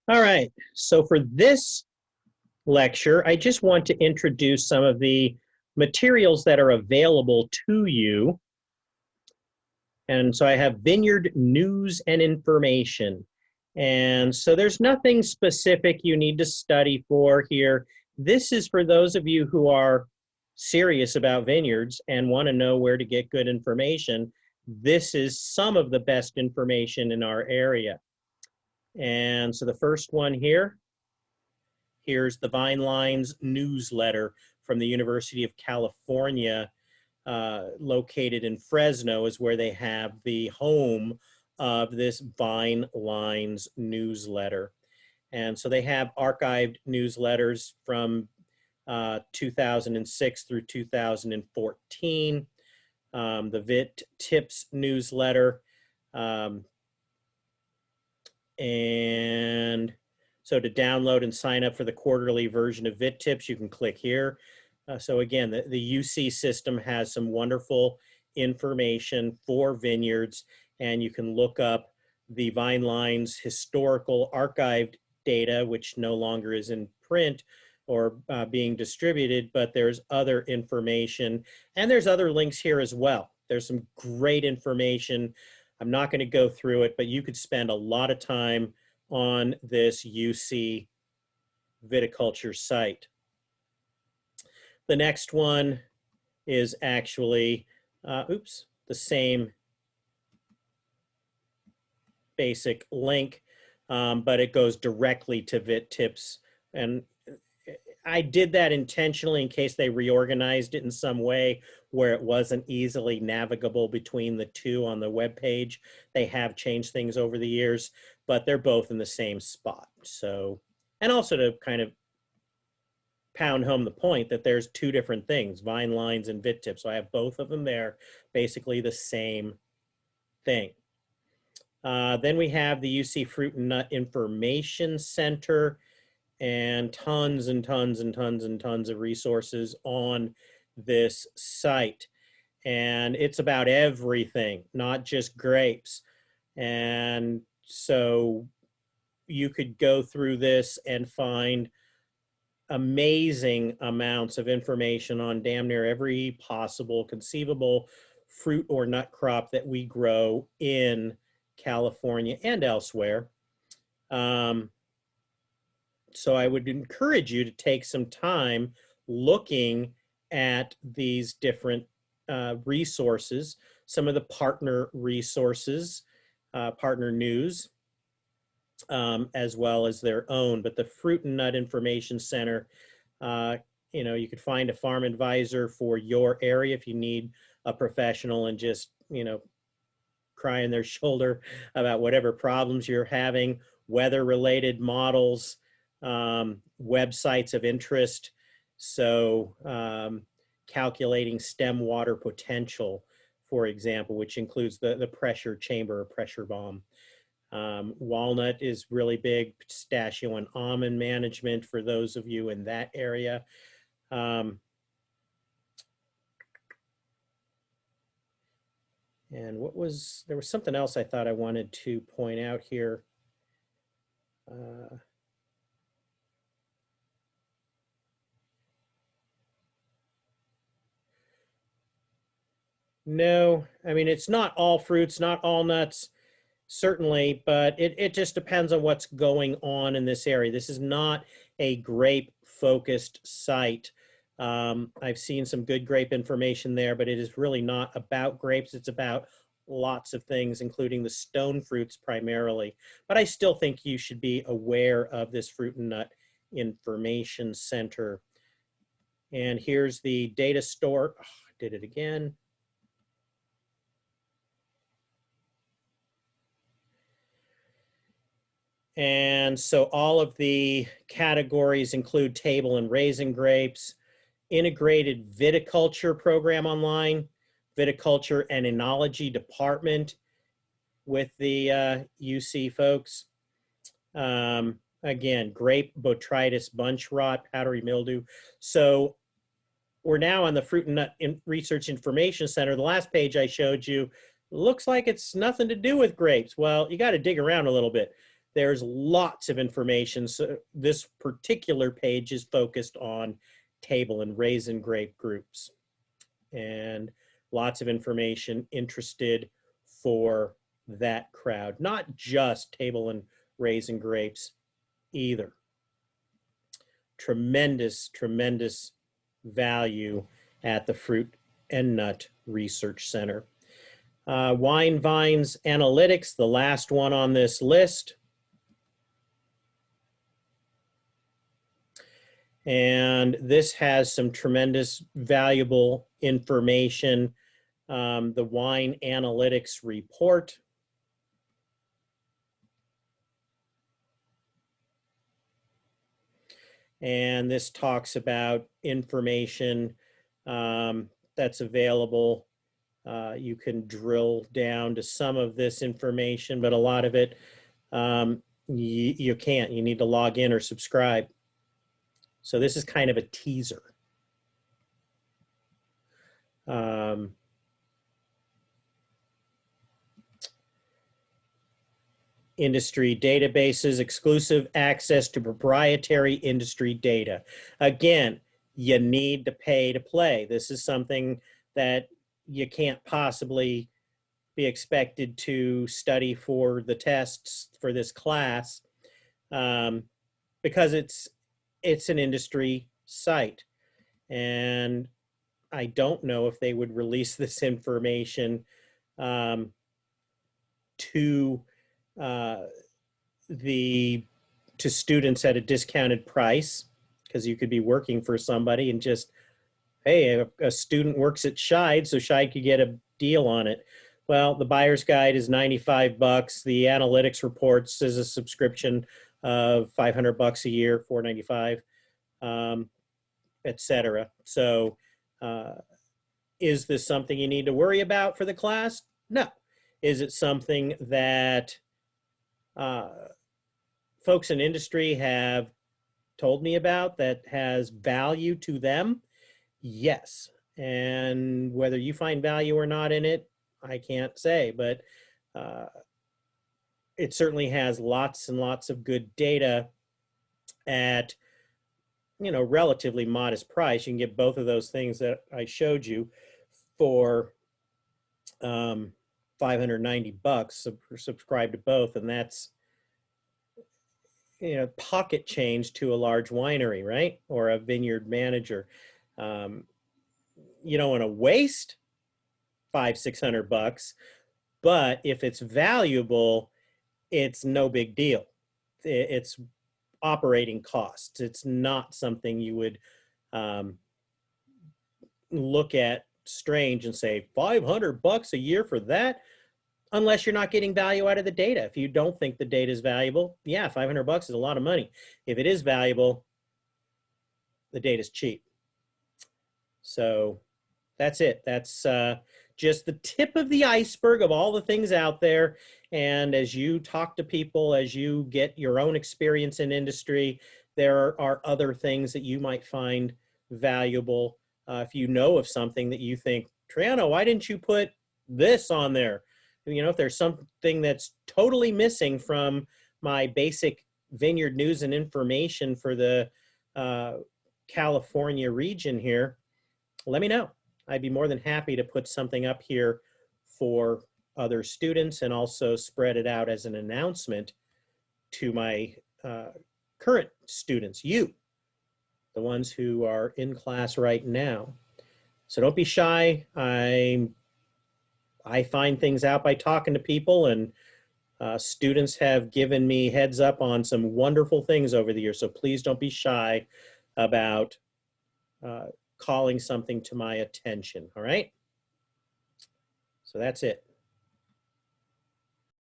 All right, so for this lecture, I just want to introduce some of the materials that are available to you. And so I have Vineyard News and Information. And so there's nothing specific you need to study for here. This is for those of you who are serious about vineyards and want to know where to get good information. This is some of the best information in our area. And so the first one here, here's the WineVines newsletter from the University of California, located in Fresno, is where they have the home of this WineVines newsletter. And so they have archived newsletters from 2006 through 2014, the VIT Tips newsletter, and so to download and sign up for the quarterly version of VIT Tips, you can click here. So again, the UC system has some wonderful information for vineyards, and you can look up the WineVines historical archived data, which no longer is in print or being distributed, but there's other information, and there's other links here as well. There's some great information. I'm not going to go through it, but you could spend a lot of time on this UC viticulture site. The next one is actually, the same basic link, but it goes directly to VIT Tips. And I did that intentionally in case they reorganized it in some way where it wasn't easily navigable between the two on the web page. They have changed things over the years, but they're both in the same spot. So, and also to kind of pound home the point that there's two different things, WineVines and VIT Tips. So I have both of them there, basically the same thing. Then we have the UC Fruit and Nut Information Center, and tons and tons and tons and tons of resources on this site. And it's about everything, not just grapes. And so you could go through this and find amazing amounts of information on damn near every possible conceivable fruit or nut crop that we grow in California and elsewhere. So I would encourage you to take some time looking at these different resources, some of the partner resources, partner news, as well as their own. But the Fruit and Nut Information Center, you could find a farm advisor for your area if you need a professional and just, cry on their shoulder about whatever problems you're having, weather-related models, websites of interest. So calculating stem water potential, for example, which includes the pressure chamber or pressure bomb. Walnut is really big, pistachio and almond management for those of you in that area. And there was something else I thought I wanted to point out here. No, I mean, it's not all fruits, not all nuts, certainly, but it just depends on what's going on in this area. This is not a grape-focused site. I've seen some good grape information there, but it is really not about grapes. It's about lots of things, including the stone fruits primarily. But I still think you should be aware of this Fruit and Nut Information Center. And here's the data store. Oh, I did it again. And so all of the categories include table and raisin grapes, integrated viticulture program online, viticulture and enology department with the UC folks. Again, grape botrytis, bunch rot, powdery mildew. So we're now on the Fruit and Nut Research Information Center. The last page I showed you looks like it's nothing to do with grapes. Well, you got to dig around a little bit. there's lots of information. So this particular page is focused on table and raisin grape groups, and lots of information interested for that crowd, not just table and raisin grapes either. Tremendous, tremendous value at the Fruit and Nut Research Center. WineVines Analytics, the last one on this list. And this has some tremendous valuable information. The Wine Analytics report. And this talks about information that's available. You can drill down to some of this information, but a lot of it you can't. You need to log in or subscribe. So this is kind of a teaser. Industry databases, exclusive access to proprietary industry data. Again, you need to pay to play. This is something that you can't possibly be expected to study for the tests for this class because it's an industry site. And I don't know if they would release this information to students at a discounted price, because you could be working for somebody and just, hey, a student works at Scheid, so Scheid could get a deal on it. Well, the buyer's guide is $95. The analytics reports is a subscription of $500 a year, $495, etc. So is this something you need to worry about for the class? No. Is it something that folks in industry have told me about that has value to them? Yes. And whether you find value or not in it, I can't say, but it certainly has lots and lots of good data at, you know, relatively modest price. You can get both of those things that I showed you for $590. Subscribe to both, and that's, you know, pocket change to a large winery, right? Or a vineyard manager. You don't want to waste $500-600, but if it's valuable, it's no big deal. It's operating costs. It's not something you would look at strange and say $500 a year for that, unless you're not getting value out of the data. If you don't think the data is valuable, yeah, $500 is a lot of money. If it is valuable, the data is cheap. So that's it. That's just the tip of the iceberg of all the things out there. And as you talk to people, as you get your own experience in industry, there are other things that you might find valuable. If you know of something that you think, Triano, why didn't you put this on there? You know, if there's something that's totally missing from my basic vineyard news and information for the California region here, let me know. I'd be more than happy to put something up here for other students and also spread it out as an announcement to my current students, you, the ones who are in class right now. So don't be shy. I find things out by talking to people, and students have given me heads up on some wonderful things over the years. So please don't be shy about calling something to my attention. All right. So that's it.